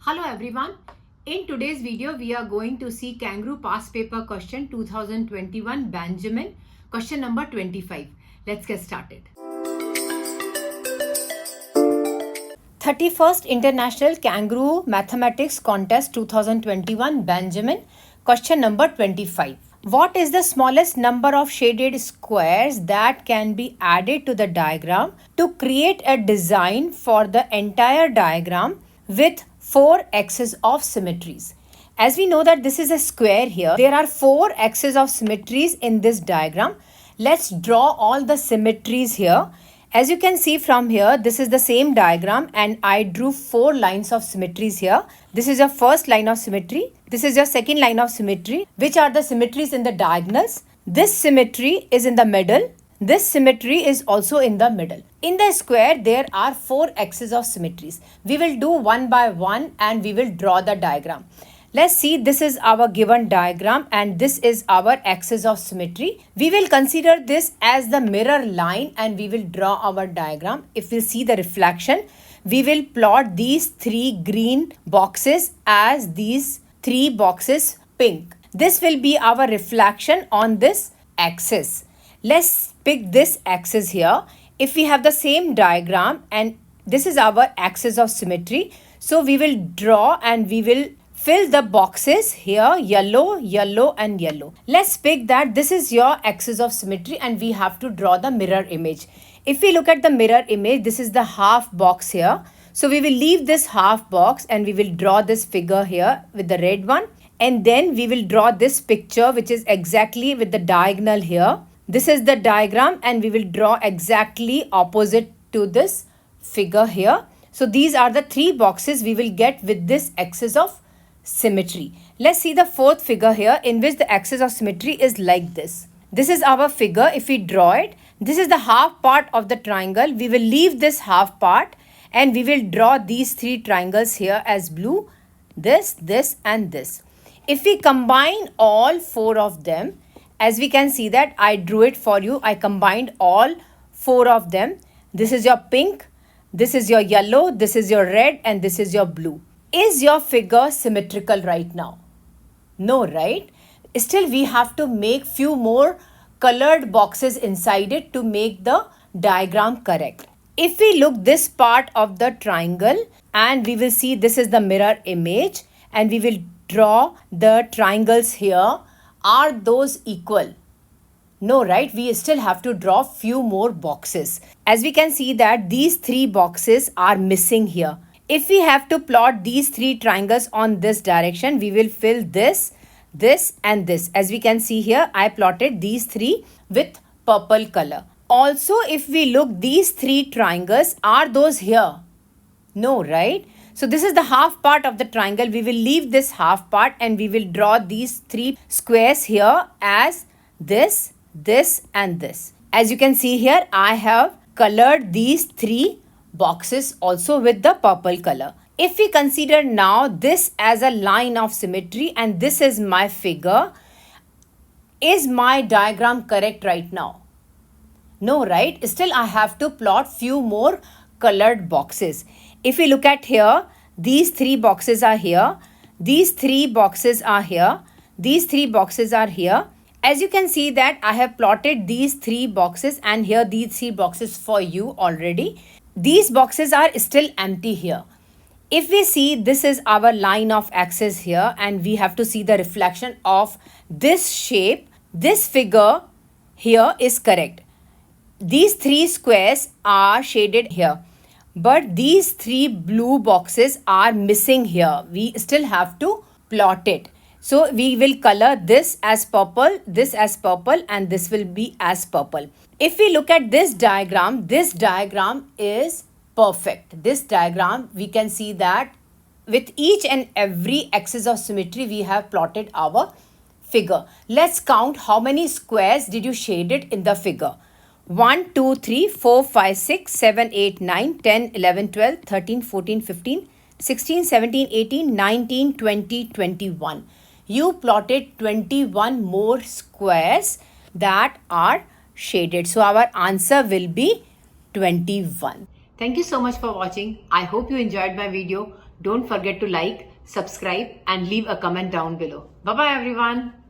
Hello everyone. In today's video, we are going to see Kangaroo Past Paper question 2021 Benjamin, question number 25. Let's get started. 31st International Kangaroo Mathematics Contest 2021 Benjamin, question number 25. What is the smallest number of shaded squares that can be added to the diagram to create a design for the entire diagram with 4 axes of symmetries? As we know that this is a square here, there are 4 axes of symmetries in this diagram. Let's draw all the symmetries here. As you can see from here, this is the same diagram and I drew 4 lines of symmetries here. This is your first line of symmetry. This is your second line of symmetry. Which are the symmetries in the diagonals? This symmetry is in the middle. This symmetry is also in the middle. In the square, there are 4 axes of symmetries. We will do one by one and we will draw the diagram. Let's see, this is our given diagram and this is our axis of symmetry. We will consider this as the mirror line and we will draw our diagram. If we see the reflection, we will plot these 3 green boxes as these 3 boxes pink. This will be our reflection on this axis. Let's pick this axis here. If we have the same diagram and this is our axis of symmetry, so we will draw and we will fill the boxes here, yellow, yellow and yellow. Let's pick that this is your axis of symmetry and we have to draw the mirror image. If we look at the mirror image, this is the half box here. So we will leave this half box and we will draw this figure here with the red one. And then we will draw this picture which is exactly with the diagonal here. This is the diagram and we will draw exactly opposite to this figure here. So these are the 3 boxes we will get with this axis of symmetry. Let's see the 4th figure here in which the axis of symmetry is like this. This is our figure. If we draw it, this is the half part of the triangle. We will leave this half part and we will draw these 3 triangles here as blue, this and this. If we combine all 4 of them, as we can see that I drew it for you, I combined all 4 of them. This is your pink, this is your yellow, this is your red and this is your blue. Is your figure symmetrical right now? No, right? Still we have to make few more colored boxes inside it to make the diagram correct. If we look this part of the triangle and we will see this is the mirror image and we will draw the triangles here. Are those equal? No, right? We still have to draw few more boxes. As we can see that these 3 boxes are missing here. If we have to plot these 3 triangles on this direction, we will fill this and this. As we can see here, I plotted these 3 with purple color. Also, if we look these 3 triangles, are those here? No, right? So this is the half part of the triangle. We will leave this half part and we will draw these 3 squares here as this and this. As you can see here, I have colored these 3 boxes also with the purple color. If we consider now this as a line of symmetry and this is my figure, is my diagram correct right now? No, right? Still I have to plot few more colored boxes. If we look at here, these 3 boxes are here, these 3 boxes are here, these 3 boxes are here. As you can see that I have plotted these 3 boxes and here these 3 boxes for you already. These boxes are still empty here. If we see this is our line of axis here and we have to see the reflection of this shape, this figure here is correct. These 3 squares are shaded here. But these 3 blue boxes are missing here. We still have to plot it. So we will color this as purple and this will be as purple. If we look at this diagram is perfect. This diagram, we can see that with each and every axis of symmetry, we have plotted our figure. Let's count how many squares did you shade it in the figure. 1, 2, 3, 4, 5, 6, 7, 8, 9, 10, 11, 12, 13, 14, 15, 16, 17, 18, 19, 20, 21. You plotted 21 more squares that are shaded. So our answer will be 21. Thank you so much for watching. I hope you enjoyed my video. Don't forget to like, subscribe and leave a comment down below. Bye bye everyone.